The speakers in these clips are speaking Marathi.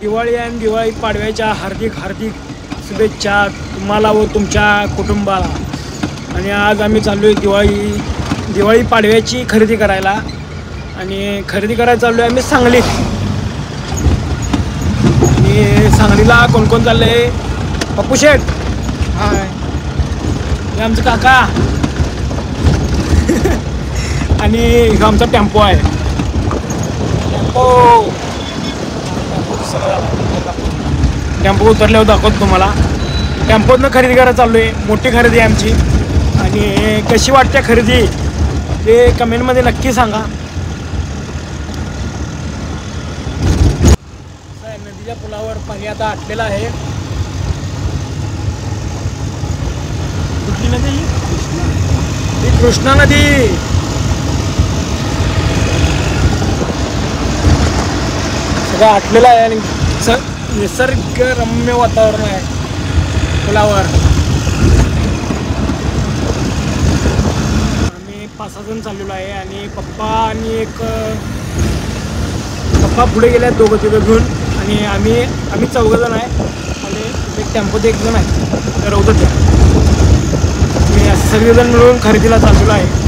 दिवाळी आणि दिवाळी पाडव्याच्या हार्दिक शुभेच्छा तुम्हाला व तुमच्या कुटुंबाला. आणि आज आम्ही चाललो आहे दिवाळी पाडव्याची खरेदी करायला. आणि खरेदी करायला चाललो आहे आम्ही सांगलीत. आणि सांगलीला कोण कोण चाललं आहे? पप्पू शेठ, हाय, हे आमचं काका आणि आमचा टेम्पो आहे. टेम्पो उतरल्यावर दाखवतो तुम्हाला. टेम्पोतनं खरेदी करायला चाललो आहे. मोठी खरेदी आहे आमची. आणि कशी वाटते खरेदी ते कमेंटमध्ये नक्की सांगा. नदीच्या पुलावर पाणी आता आटलेलं आहे. कुठली नदी? ही कृष्णा नदी. सगळं आटलेलं आहे आणि निसर्गरम्य वातावरण आहे पुलावर. आम्ही 5-6 जण चाललेलो आहे. आणि पप्पा पुढे गेले आहेत 2-3 घेऊन. आणि आम्ही 4 जण आहे. आणि एक टेम्पोत 1 जण आहे रवतात त्या. मी असं सगळेजण मिळून खरेदीला चाललेलो आहे.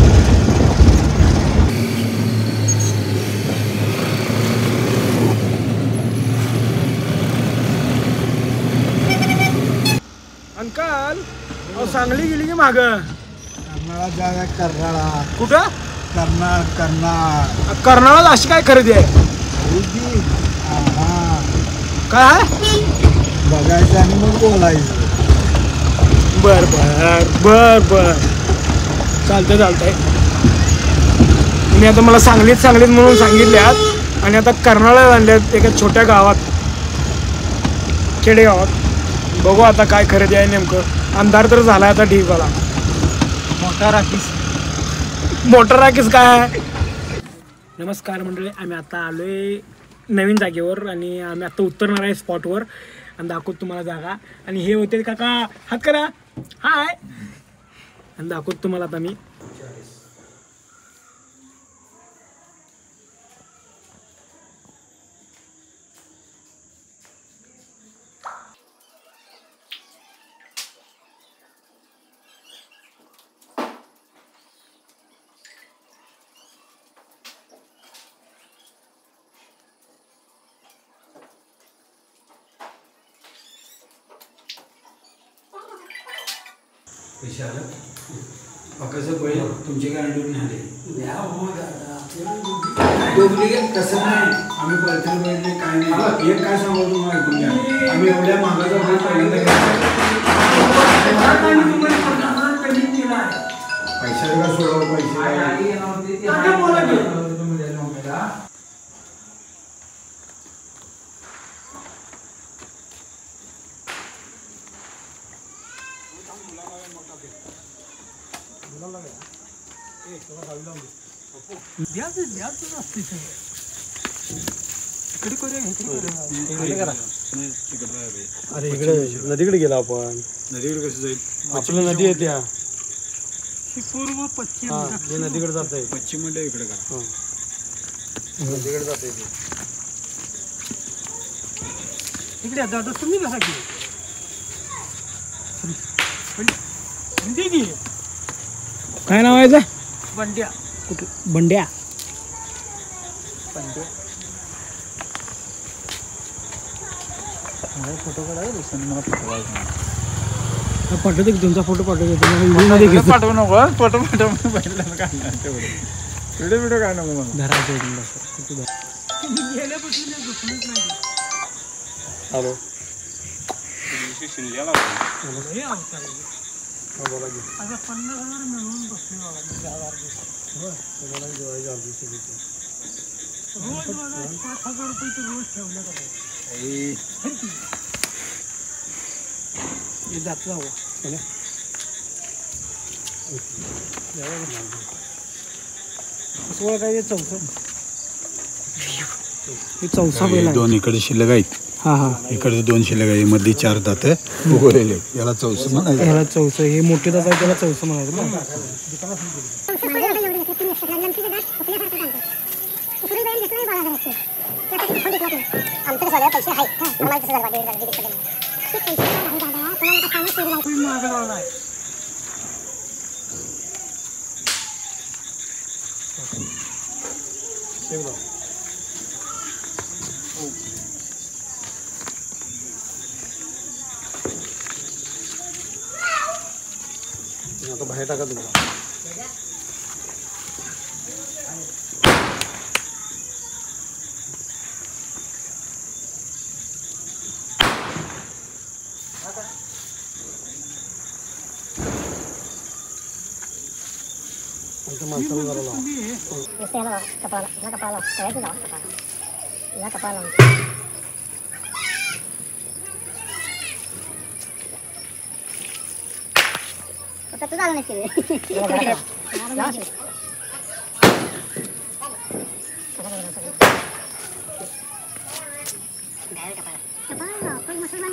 अंकल, सांगली गेली की माग? कर्नाळा जागा, कर्नाळा. कुठं? कर्नाळात अशी काय खरेदी आहे? काय आहे बघायचं आणि मग बोलायचं. बर चालतंय. मी आता मला सांगलीत म्हणून सांगितल्यात. आणि आता कर्नाळ्यात आणल्यात एका छोट्या गावात, खेडेगावात. बघू आता काय खरेदी आहे नेमकं. अंधार तर झाला आता ढीग झाला. मोटर राखीस काय आहे? नमस्कार मंडळी, आम्ही आता आलोय नवीन जागेवर. आणि आम्ही आता उतरणार आहे स्पॉटवर. आणि दाखवतो तुम्हाला जागा. आणि हे होते काका, हात करा, हाय. आणि दाखवतो तुम्हाला आता मी. कसं पहिले तुमचे काय अडून आले तसं नाही. आम्ही परत पहिले काय नाही. एक काय सांगू तुम्हाला ऐकून घ्या. आम्ही एवढ्या महागाचा बैल पहिल्यांदा पैसा का सोडा पैसे अरे इकडे नदीकडे गेला आपण. नदीकडे कसं जाईल? आपलं नदी आहे त्या पूर्व पश्चिम. हे नदीकडे जात आहे. पश्चिम म्हणजे इकडे का? नदीकडे जात आहे. इकडे आता तुम्ही कसा गेली? काय नाव आहे? बंड्या. कुठं? बंड्या. फोटो काढायला मला पाठवतो की तुमचा फोटो पाठवतो. पाठवू नको. फोटो पहिल्यांदा काढणार तेवढं. व्हिडिओ काय नको मला. हॅलो, आता 50,000 मिळून बसले बघा. 10,000 रोज बघा 5,000 रुपये तर रोज ठेवले का जात जावं. काय 4 बैल आहे. 2 इकडे शिल्लक आहेत. इकडे 2 शिल्लक आहे. मध्ये 4 दात उगवलेले. याला 4 म्हणायचं. याला 4 हे मोठे दात आहे त्याला 4 म्हणायचं. आता बाहेर टाका तुम्हाला माणसाला जरा लावा तू झालं नसेल मुसलमान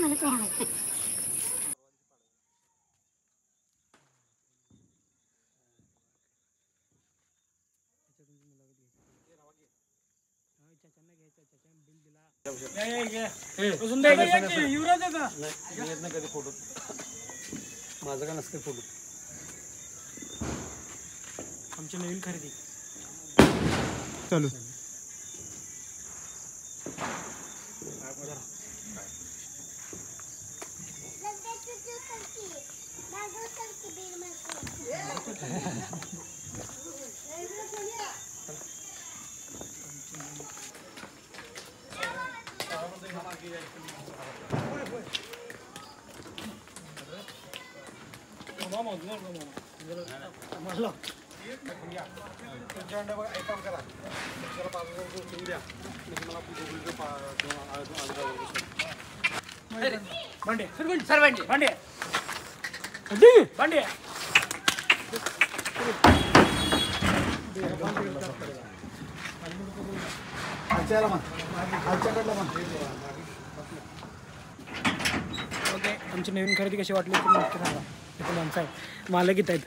म्हणत नाही कधी फोटो माझं का नसते फोटो आमची नवीन खरेदी चालू भांडे सर भांडे भांडे भांडे ओके आमची नवीन खरेदी कशी वाटली तुम्ही नक्की सांगा. इथे माणसं आहे मालक येत आहेत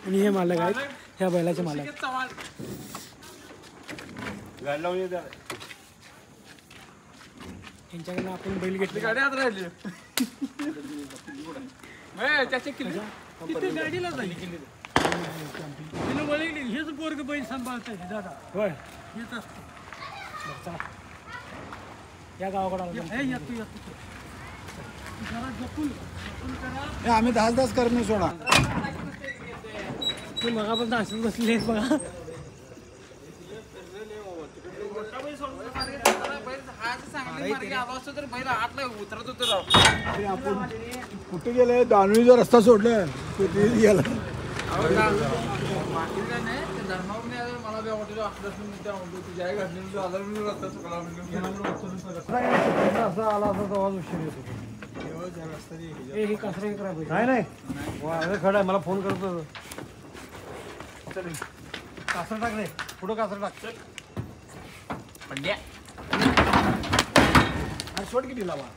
आणि हे मालक आहेत ह्या बैलाचे मालक यांच्याकडनं आपण बैल घेतली गाडी आत राहिली त्याच्या किल्ली गाडीला हेच पोरग बैल सांभाळत दादा होय हेच असतं या गावाकडे आम्ही 10 करत नाही सोडा ते मगापासून असंच बसले आहेत बघा आपण कुठे गेले दानवीचा रस्ता सोडलाय कुठे गेला असं आला असं तेव्हाच उशीर येतो नाही नाही खरं आहे मला फोन करतो कासर टाक रे पुढं कासर टाक सोड किती लावा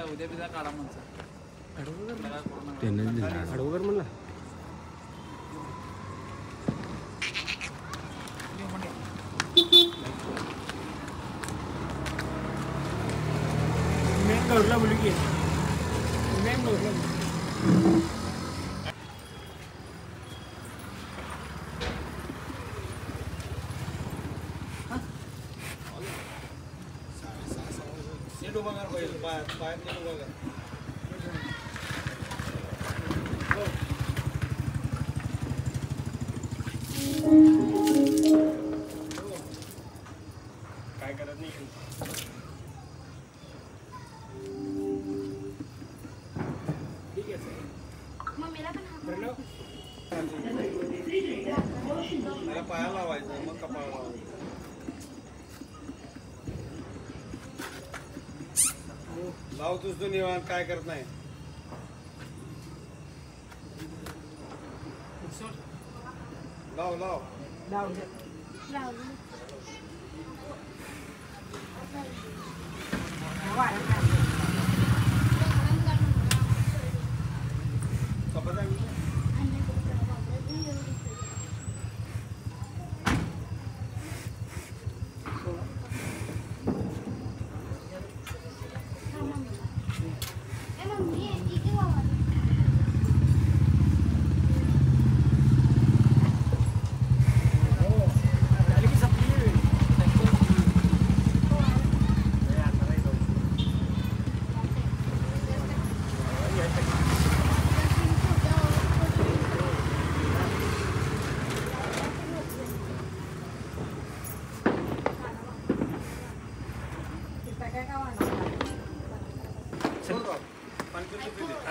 उद्या बिजा काढा म्हणचा अडवगर म्हणला गौरला मुलगी आहे गौरला काय करत नाही ठीक आहे मला पायाला लावायचं मग कपाळाला लावायचं लावतोस तू निवांत काय करत नाही लाव लाव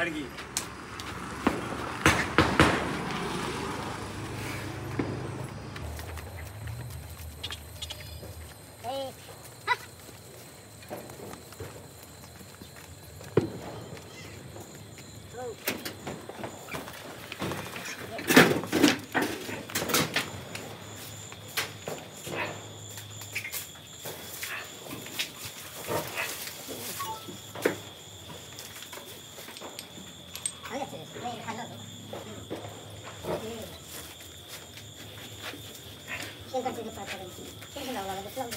अडगी शेंगाची पातळ शेंगा लावला लागेल.